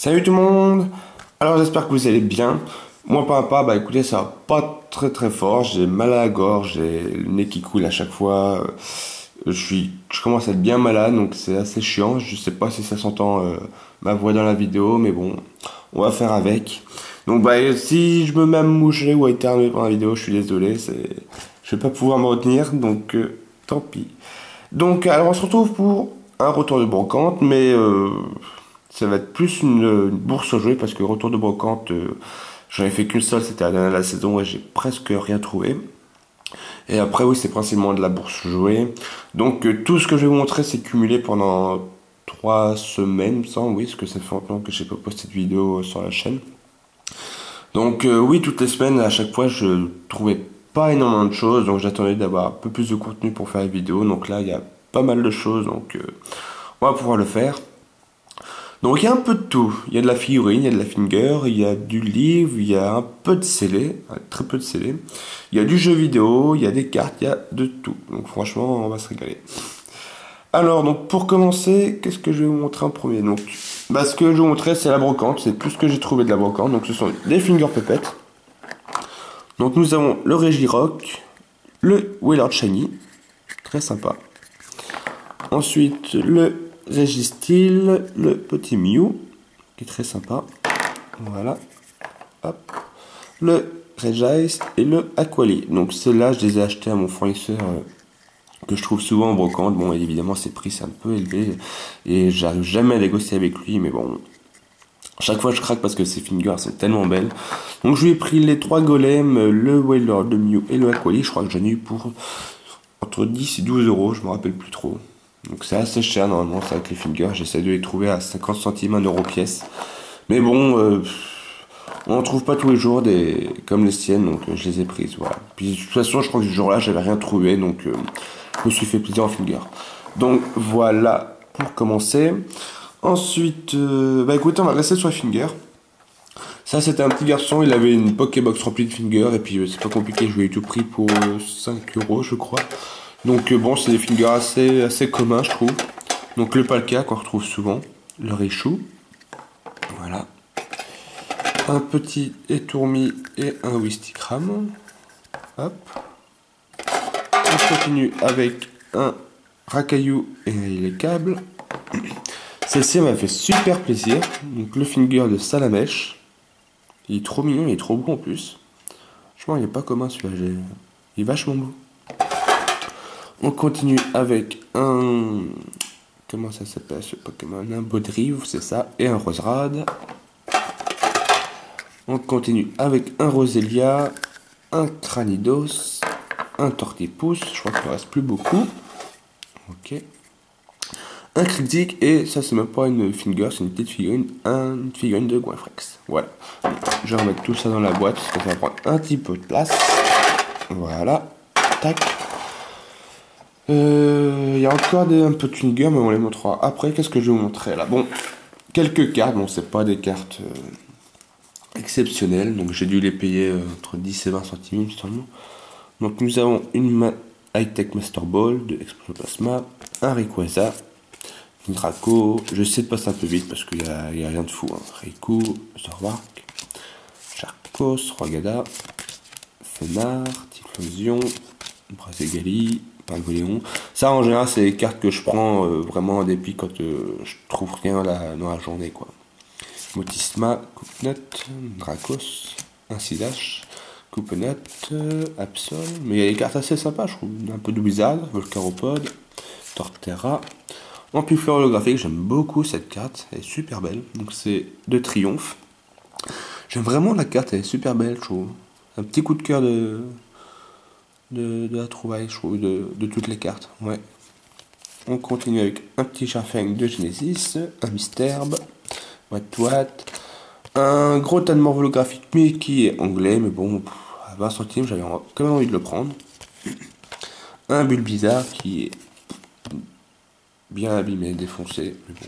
Salut tout le monde. Alors j'espère que vous allez bien. Moi papa, bah écoutez, ça va pas très fort. J'ai mal à la gorge, j'ai le nez qui coule à chaque fois. Je commence à être bien malade, donc c'est assez chiant. Je sais pas si ça s'entend ma voix dans la vidéo, mais bon, on va faire avec. Donc bah si je me mets à me moucher ou à éternuer pendant la vidéo, je suis désolé, je vais pas pouvoir me retenir, donc tant pis. Donc alors on se retrouve pour un retour de brocante, mais ça va être plus une bourse jouée parce que retour de brocante, j'en ai fait qu'une seule, c'était à la dernière de la saison et j'ai presque rien trouvé. Et après oui, c'est principalement de la bourse jouée. Donc tout ce que je vais vous montrer, c'est cumulé pendant 3 semaines, il me semble, oui, parce que ça fait longtemps que j'ai pas posté de vidéo sur la chaîne. Donc oui, toutes les semaines, à chaque fois, je trouvais pas énormément de choses, donc j'attendais d'avoir un peu plus de contenu pour faire les vidéos. Donc là, il y a pas mal de choses, donc on va pouvoir le faire. Donc il y a un peu de tout. Il y a de la figurine, il y a de la finger, il y a du livre, il y a un peu de scellé, très peu de scellé. Il y a du jeu vidéo, il y a des cartes, il y a de tout. Donc franchement, on va se régaler. Alors donc pour commencer, qu'est-ce que je vais vous montrer en premier? Donc bah, ce que je vais vous montrer, c'est la brocante, c'est tout ce que j'ai trouvé de la brocante. Donc ce sont des finger puppets. Donc nous avons le Regirock, le Willard Shiny, très sympa. Ensuite le Registeel, le petit Mew, qui est très sympa. Voilà. Hop. Le Regice et le Aquali. Donc ceux-là, je les ai achetés à mon fournisseur que je trouve souvent en brocante. Bon, évidemment, ses prix c'est un peu élevé et j'arrive jamais à négocier avec lui, mais bon. Chaque fois, je craque parce que ces fingers sont tellement belles. Donc, je lui ai pris les 3 golems, le Wailord, le Mew et le Aquali. Je crois que j'en ai eu pour entre 10 et 12 euros, je me rappelle plus trop. Donc, c'est assez cher normalement, ça avec les fingers. J'essaie de les trouver à 50 centimes, 1 euro pièce. Mais bon, on en trouve pas tous les jours des comme les siennes, donc je les ai prises. Voilà. Puis, de toute façon, je crois que ce jour-là, j'avais rien trouvé, donc je me suis fait plaisir en fingers. Donc, voilà pour commencer. Ensuite, bah écoutez, on va rester sur les fingers. Ça, c'était un petit garçon, il avait une Pokébox remplie de fingers, et puis c'est pas compliqué, je lui ai tout pris pour 5 euros, je crois. Donc bon, c'est des fingers assez communs, je trouve. Donc le Palkia, qu'on retrouve souvent, le Raichu, voilà. Un petit Étourmi et un Wistikram. Hop. On continue avec un Rakayu et les câbles. Celle-ci m'a fait super plaisir. Donc le finger de Salamèche. Il est trop mignon, il est trop beau en plus. Franchement, il est pas commun celui-là. Il est vachement beau. On continue avec un... Comment ça s'appelle ce Pokémon? Un Baudrive, c'est ça. Et un Roserade. On continue avec un Roselia. Un Cranidos. Un Tortipousse. Je crois qu'il ne reste plus beaucoup. Ok. Un critique et ça c'est même pas une finger, c'est une petite figurine, une figurine de Goinfrex. Voilà. Je vais remettre tout ça dans la boîte parce que ça va prendre un petit peu de place. Voilà. Tac. Il y a encore un peu de finger mais on les montrera après. Qu'est-ce que je vais vous montrer là? Bon, quelques cartes. Bon, c'est pas des cartes exceptionnelles, donc j'ai dû les payer entre 10 et 20 centimes seulement. Donc nous avons une High-Tech Master Ball de Explosion Plasma, un Rayquaza, Draco, j'essaie de passer un peu vite parce qu'il n'y a rien de fou. Hein. Raikou, Zorbark, Charcos, Rogada, Fenard, Typhlosion, Braségali, Pingoléon. Ça en général c'est les cartes que je prends vraiment en dépit quand je trouve rien dans la journée quoi. Motisma, Coupnut, Dracos, Incidash, Coupenut, Absol. Mais il y a des cartes assez sympas je trouve. Un peu de Blizzard, Volcaropod, Torterra. Amplifieur holographique, j'aime beaucoup cette carte, elle est super belle. Donc c'est de Triomphe. J'aime vraiment la carte, elle est super belle, je trouve. Un petit coup de cœur de la trouvaille, je trouve, de toutes les cartes. Ouais. On continue avec un petit Charfang de Genesis, un Misterbe, Wat, un gros tas de morph holographique, mais qui est anglais, mais bon, à 20 centimes, j'avais quand même envie de le prendre. Un Bulbizarre qui est bien abîmé, défoncé, mais bon.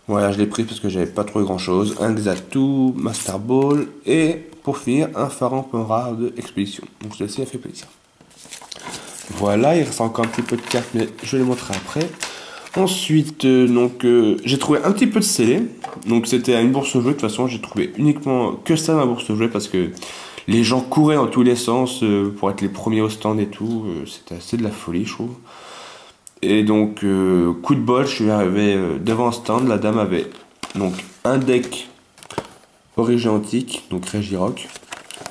Voilà, je l'ai pris parce que j'avais pas trouvé grand chose. Un Xatu, Master Ball et pour finir un Pharaon peu rare de Expédition. Donc celle-ci a fait plaisir. Voilà, il reste encore un petit peu de cartes, mais je vais les montrer après. Ensuite, j'ai trouvé un petit peu de scellé. Donc c'était à une bourse aux jouets. De toute façon, j'ai trouvé uniquement que ça dans la bourse aux jouets parce que les gens couraient dans tous les sens pour être les premiers au stand et tout. C'était assez de la folie, je trouve. Et donc, coup de bol, je suis arrivé devant un stand. La dame avait donc un deck origine antique, donc Régirock,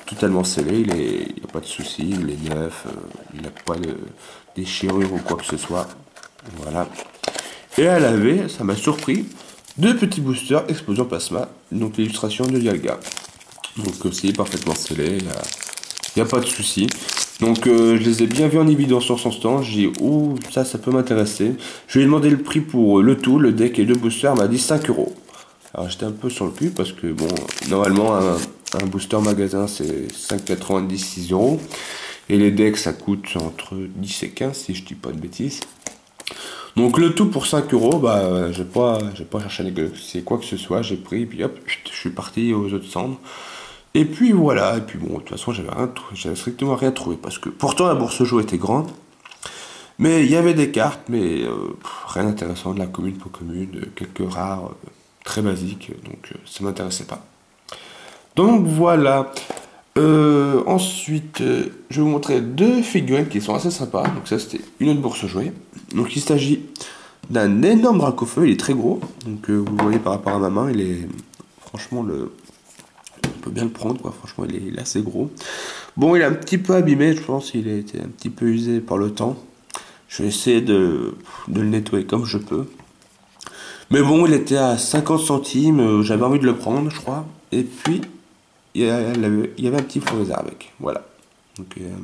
totalement scellé. Il n'y a pas de souci, il est neuf, il n'a pas de déchirure ou quoi que ce soit. Voilà. Et elle avait, ça m'a surpris, deux petits boosters Explosion Plasma, donc l'illustration de Dialga. Donc aussi parfaitement scellé, il n'y a pas de souci. Donc je les ai bien vus en évidence sur son stand, j'ai dit ouh ça peut m'intéresser. Je lui ai demandé le prix pour le tout, le deck et deux boosters, elle m'a dit 5 euros. Alors j'étais un peu sur le cul parce que bon, normalement un booster magasin c'est 5,90, 6 euros. Et les decks ça coûte entre 10 et 15 si je dis pas de bêtises. Donc le tout pour 5 euros, bah j'ai pas cherché à négocier quoi que ce soit, j'ai pris, et puis hop, je suis parti aux autres cendres. Et puis voilà, et puis bon, de toute façon j'avais strictement rien trouvé, parce que pourtant la bourse jeu était grande, mais il y avait des cartes, mais rien d'intéressant, de la commune pour commune, quelques rares, très basiques, donc ça m'intéressait pas. Donc voilà. Ensuite, je vais vous montrer deux figurines qui sont assez sympas. Donc ça, c'était une autre bourse jouée. Donc il s'agit d'un énorme Dracofeu, il est très gros. Donc vous voyez par rapport à ma main, il est franchement on peut bien le prendre quoi. Franchement, il est assez gros. Bon, il est un petit peu abîmé, je pense. Il a été un petit peu usé par le temps. Je vais essayer de le nettoyer comme je peux. Mais bon, il était à 50 centimes. J'avais envie de le prendre, je crois. Et puis il y avait un petit Florizard avec, voilà. Donc un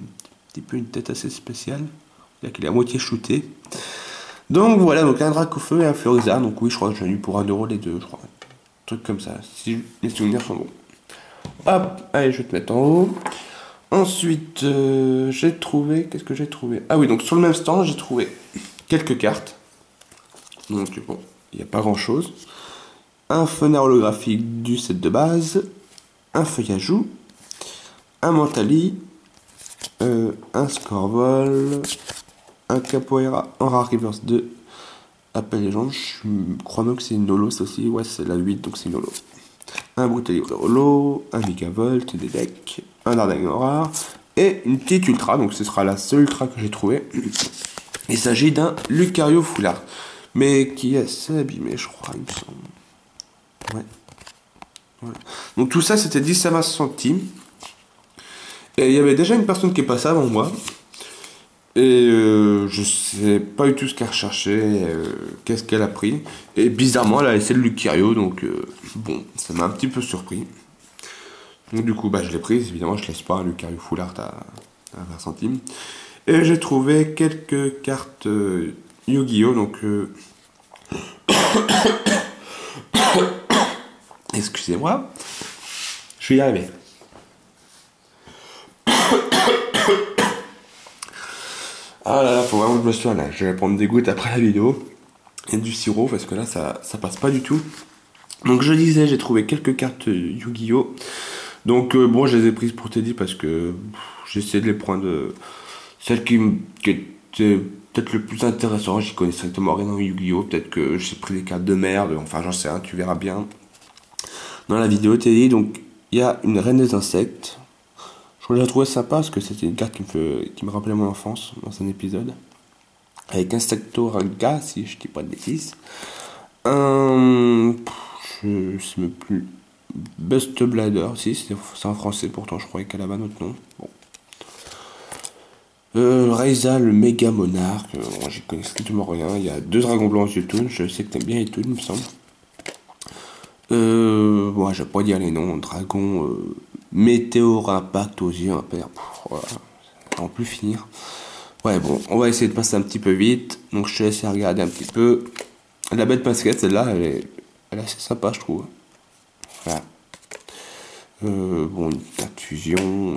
petit peu une tête assez spéciale, c'est-à-dire qu'il est à moitié shooté. Donc voilà, donc un Dracofeu et un Florizard, donc oui, je crois que j'en ai eu pour 1 euro les deux, je crois. Un truc comme ça, si les souvenirs sont bons. Hop, allez, je vais te mettre en haut. Ensuite, j'ai trouvé, qu'est-ce que j'ai trouvé? Ah oui, donc sur le même stand, j'ai trouvé quelques cartes. Donc bon, il n'y a pas grand-chose. Un fenêtre holographique du set de base, un feuillajou, un Mentali, un Scorbol, un Capoeira en Rare Reverse 2, Appel Légende, je crois même que c'est une holo, c'est aussi, ouais c'est la 8 donc c'est une holo. Un Brutally holo, un Megavolt, des decks, un Dardagon rare, et une petite ultra, donc ce sera la seule ultra que j'ai trouvée. Il s'agit d'un Lucario Foulard, mais qui est assez abîmé je crois, il me semble. Ouais. Voilà. Donc tout ça c'était 10 à 20 centimes. Et il y avait déjà une personne qui est passée avant moi. Et je sais pas du tout ce qu'elle recherchait, qu'est-ce qu'elle a pris. Et bizarrement elle a laissé le Lucario, donc bon, ça m'a un petit peu surpris. Donc du coup je l'ai prise, évidemment je laisse pas un Lucario Full Art à 20 centimes. Et j'ai trouvé quelques cartes Yu-Gi-Oh! Donc excusez-moi, je vais y arriver. Ah là là, faut vraiment que je me soigne là. Je vais prendre des gouttes après la vidéo et du sirop parce que là ça passe pas du tout. Donc je disais, j'ai trouvé quelques cartes Yu-Gi-Oh! Donc bon, je les ai prises pour Teddy parce que j'ai essayé de les prendre celle qui était peut-être le plus intéressant. J'y connais strictement rien en Yu-Gi-Oh! Peut-être que j'ai pris des cartes de merde, enfin j'en sais rien, tu verras bien dans la vidéo Teddy. Donc il y a une reine des insectes. Je l'ai trouvé sympa parce que c'était une carte qui me rappelait mon enfance dans un épisode. Avec Insectoraga, si je dis pas de bêtises. Je sais même plus. Best Blader, si c'est en français, pourtant je croyais qu'elle avait un autre nom. Bon. Raiza, le méga monarque, j'y connais strictement rien. Il y a deux dragons blancs aux Toon, je sais que t'aimes bien les Toon, il me semble. Bon, je vais pas dire les noms. Dragon, Météor Impact aux yeux impairs. Voilà. Ça va plus finir. Ouais, bon, on va essayer de passer un petit peu vite. Donc, je te laisse regarder un petit peu. La bête basket, celle-là, elle est assez sympa, je trouve. Voilà. Bon, une carte fusion.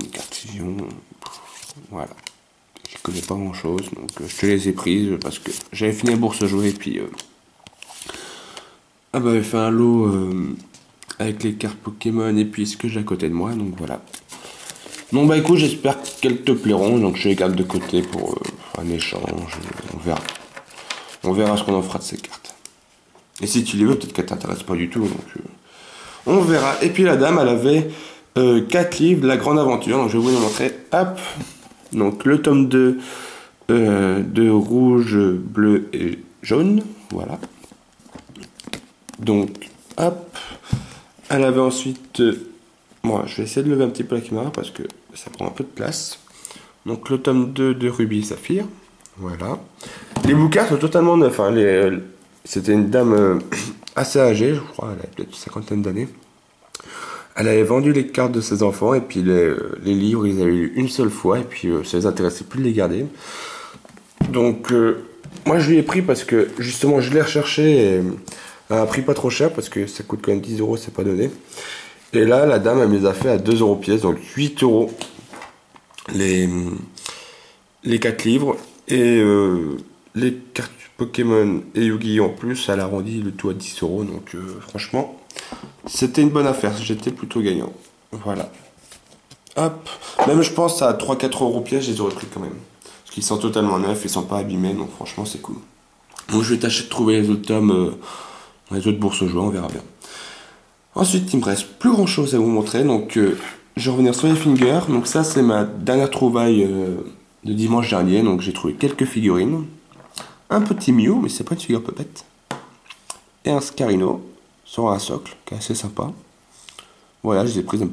Voilà. Je connais pas grand-chose, donc je te les ai prises parce que j'avais fini la bourse à jouer et puis... j'avais fait un lot avec les cartes Pokémon et puis ce que j'ai à côté de moi, donc voilà. Donc écoute, j'espère qu'elles te plairont, donc je les garde de côté pour un échange, on verra. On verra ce qu'on en fera de ces cartes. Et si tu les veux, peut-être qu'elles t'intéressent pas du tout. Donc, on verra. Et puis la dame, elle avait 4 livres de la grande aventure. Donc je vais vous les montrer. Hop. Donc le tome 2 de rouge, bleu et jaune. Voilà. Donc, hop. Elle avait ensuite... Bon, je vais essayer de lever un petit peu la caméra parce que ça prend un peu de place. Donc le tome 2 de Rubis et Saphir. Voilà. Les bouquins sont totalement neufs. Hein. C'était une dame assez âgée, je crois, elle avait peut-être une cinquantaine d'années. Elle avait vendu les cartes de ses enfants et puis les livres, ils avaient lu une seule fois et puis ça les intéressait plus de les garder. Donc moi je lui ai pris parce que justement je l'ai recherché et à un prix pas trop cher parce que ça coûte quand même 10 euros, c'est pas donné. Et là la dame elle me les a fait à 2 euros pièce, donc 8 euros les 4 livres et les cartes Pokémon et Yu-Gi-Oh! En plus, elle a arrondi le tout à 10 euros, donc franchement, c'était une bonne affaire, j'étais plutôt gagnant. Voilà. Hop. Même je pense à 3-4 euros pièce, je les aurais pris quand même. Parce qu'ils sont totalement neufs, ils sont pas abîmés, donc franchement, c'est cool. Donc je vais tâcher de trouver les autres tomes dans les autres bourses aux joueurs, on verra bien. Ensuite, il me reste plus grand chose à vous montrer, donc je vais revenir sur les fingers. Donc ça, c'est ma dernière trouvaille de dimanche dernier, donc j'ai trouvé quelques figurines. Un petit Mew, mais c'est pas une figure pupette. Et un Scarino sur un socle, qui est assez sympa. Voilà, je les ai prises, elle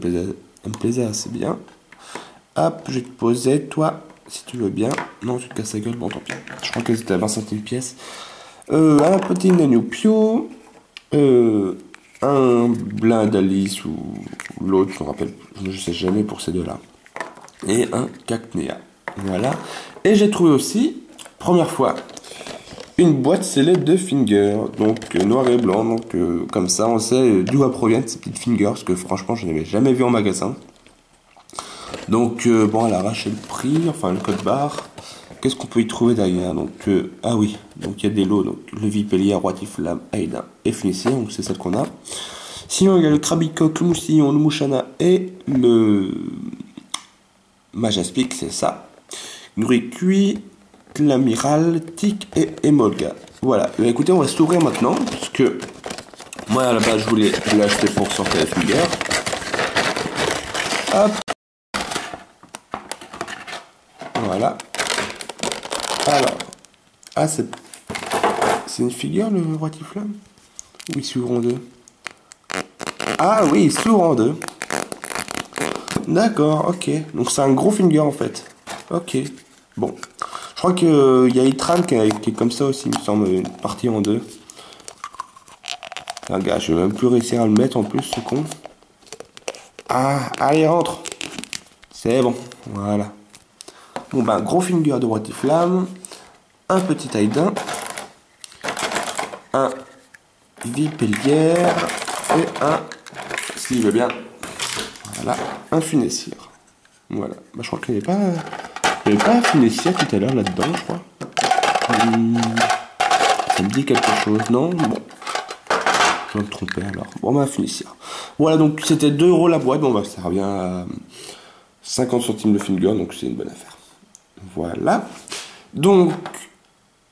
me plaisait assez bien. Hop, je vais te poser, toi, si tu veux bien. Non, tu te casses la gueule, bon tant pis. Je crois qu'elles étaient à 20 centimes pièce. Un petit Nanu Pio. Un Blind Alice ou l'autre, je me rappelle, je sais jamais pour ces deux-là. Et un Cacnea. Voilà. Et j'ai trouvé aussi, première fois, une boîte scellée de fingers, donc noir et blanc, donc comme ça on sait d'où proviennent ces petites fingers, parce que franchement je n'avais jamais vu en magasin. Donc bon, elle a arraché le prix, enfin le code barre. Qu'est-ce qu'on peut y trouver derrière? Donc ah oui, donc il y a des lots, donc le Vipellier, Roitiflamme, Aida et Finissier, donc c'est celle qu'on a. Sinon il y a le Krabicoque, le Moustillon, le Mouchana et le Majaspic, c'est ça. Nourri-Cuit, l'amiral, Tic et Emolga. Voilà, bah, écoutez, on va s'ouvrir maintenant, parce que moi à la base je voulais l'acheter pour sortir les fingers. Hop. Voilà. Alors. Ah, c'est une figure le Roitiflamme? Oui, il s'ouvre en deux. Ah oui, il s'ouvre en deux. D'accord, ok. Donc c'est un gros finger en fait. Ok. Bon. Je crois qu'il y a Itran qui est comme ça aussi, il me semble, une partie en deux. Ah, gars, je vais même plus réussir à le mettre en plus, ce con. Ah, allez, rentre. C'est bon, voilà. Bon, ben, gros finger de Roitiflamme. Un petit Aïdin. Un Vipellière. Et un, s'il veut bien, voilà, un Funessir. Voilà. Bah, je crois qu'il n'y avait pas... Il n'y avait pas un Funessir tout à l'heure là-dedans, je crois. Ça me dit quelque chose, non? Bon. Je vais me tromper alors. Bon, bah, Funessir. Voilà, donc c'était 2 euros la boîte. Bon, bah, ça revient à 50 centimes le finger, donc c'est une bonne affaire. Voilà. Donc,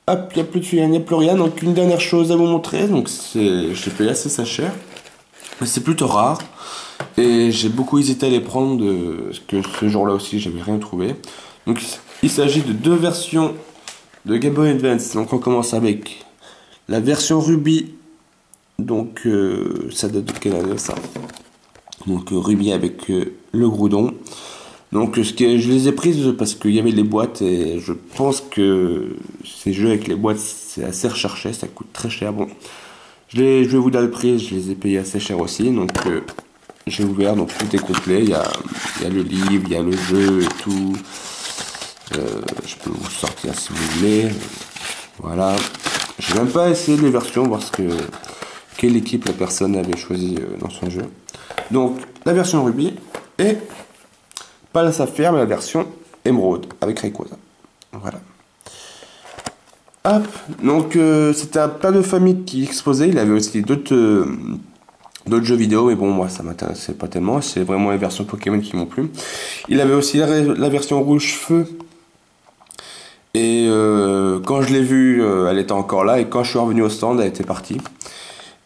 hop, il n'y a plus de figurines, il n'y a plus rien. Donc, une dernière chose à vous montrer. Donc, c'est... J'ai payé assez ça cher. Mais c'est plutôt rare. Et j'ai beaucoup hésité à les prendre. Parce que ce jour-là aussi, j'avais rien trouvé. Donc, il s'agit de 2 versions de Game Boy Advance. Donc, on commence avec la version Ruby. Donc, ça date de quelle année ça? Donc, Ruby avec le Groudon. Donc je les ai prises parce qu'il y avait les boîtes et je pense que ces jeux avec les boîtes c'est assez recherché, ça coûte très cher. Bon, je vais vous donner le prix, je les ai payés assez cher aussi, donc j'ai ouvert, donc tout est complet, il y a le livre, il y a le jeu et tout. Je peux vous sortir si vous voulez. Voilà, j'ai même pas essayé les versions, voir quelle équipe la personne avait choisi dans son jeu. Donc la version Ruby et pas la Saphir, mais la version Émeraude avec Rayquaza. Voilà. Hop. Donc c'était un père de famille qui exposait. Il avait aussi d'autres jeux vidéo, mais bon, moi ça m'intéressait pas tellement. C'est vraiment les versions Pokémon qui m'ont plu. Il avait aussi la version rouge feu Et quand je l'ai vue, elle était encore là. Et quand je suis revenu au stand, elle était partie.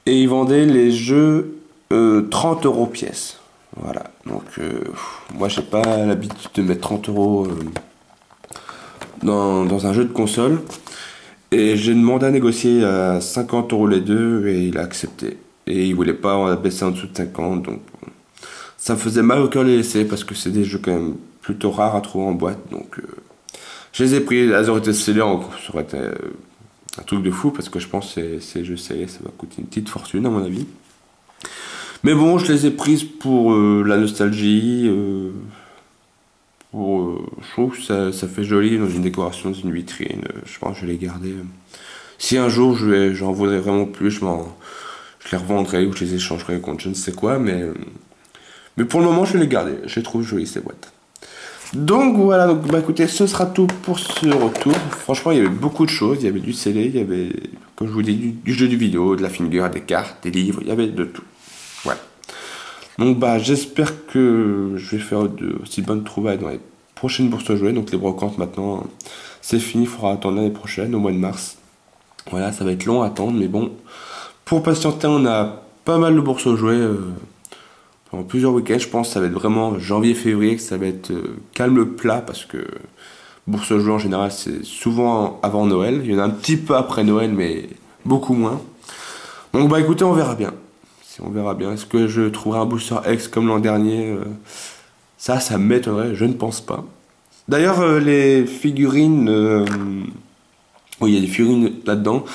Et ils vendaient les jeux 30 euros pièce. Voilà. Donc, moi, j'ai pas l'habitude de mettre 30 euros dans un jeu de console. Et j'ai demandé à négocier à 50 euros les deux et il a accepté. Et il voulait pas baisser en dessous de 50. Donc, ça me faisait mal au cœur de les laisser parce que c'est des jeux quand même plutôt rares à trouver en boîte. Donc, je les ai pris. Elles auraient été scellées, ça aurait été un truc de fou parce que je pense que ces jeux scellés, ça va coûter une petite fortune à mon avis. Mais bon, je les ai prises pour la nostalgie. Je trouve que ça fait joli dans une décoration, dans une vitrine. Je pense que je vais les garder. Si un jour j'en voudrais vraiment plus, je les revendrai ou je les échangerai contre je ne sais quoi. Mais pour le moment, je vais les garder. Je les trouve jolies ces boîtes. Donc voilà, donc, bah écoutez, ce sera tout pour ce retour. Franchement, il y avait beaucoup de choses. Il y avait du scellé, il y avait, comme je vous dis, du jeu du vidéo, de la finger, des cartes, des livres, il y avait de tout. Voilà. Donc bah j'espère que je vais faire de aussi bonnes trouvailles dans les prochaines bourses aux jouets. Donc les brocantes maintenant, c'est fini, il faudra attendre l'année prochaine, au mois de mars. Voilà, ça va être long à attendre, mais bon, pour patienter, on a pas mal de bourses aux jouets pendant plusieurs week-ends. Je pense que ça va être vraiment janvier-février, que ça va être calme plat parce que bourse aux jouets en général, c'est souvent avant Noël. Il y en a un petit peu après Noël, mais beaucoup moins. Donc bah écoutez, on verra bien. On verra bien. Est-ce que je trouverai un booster X comme l'an dernier ça m'étonnerait, je ne pense pas. D'ailleurs, les figurines, oui, il y a des figurines là-dedans.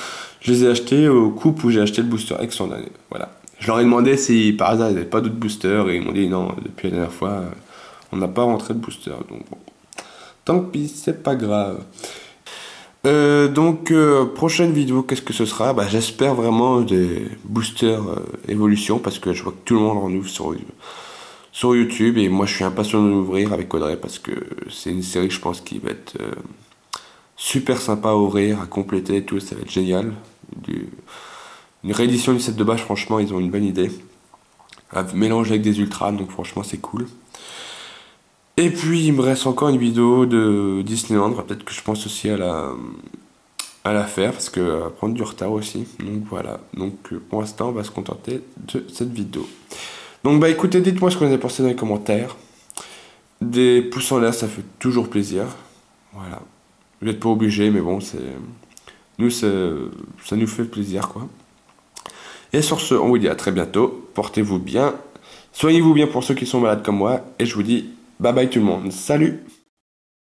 Je les ai achetées au coupe où j'ai acheté le booster X l'an dernier. Voilà. Je leur ai demandé si par hasard ils n'avaient pas d'autres boosters et ils m'ont dit non, depuis la dernière fois, on n'a pas rentré de booster. Donc bon, tant pis, c'est pas grave. Prochaine vidéo, qu'est-ce que ce sera? Bah, j'espère vraiment des boosters évolution parce que je vois que tout le monde en ouvre sur YouTube et moi je suis impatient de l'ouvrir avec Audrey parce que c'est une série, je pense, qui va être super sympa à ouvrir, à compléter et tout, ça va être génial. Une réédition du set de base, franchement, ils ont une bonne idée. À mélanger avec des ultras, donc franchement, c'est cool. Et puis, il me reste encore une vidéo de Disneyland. Peut-être que je pense aussi à la faire parce que va prendre du retard aussi. Donc voilà. Donc pour l'instant, on va se contenter de cette vidéo. Donc bah écoutez, dites-moi ce que vous en avez pensé dans les commentaires. Des pouces en l'air, ça fait toujours plaisir. Voilà. Vous n'êtes pas obligé, mais bon, ça nous fait plaisir, quoi. Et sur ce, on vous dit à très bientôt. Portez-vous bien. Soignez-vous bien pour ceux qui sont malades comme moi. Et je vous dis bye bye tout le monde. Salut!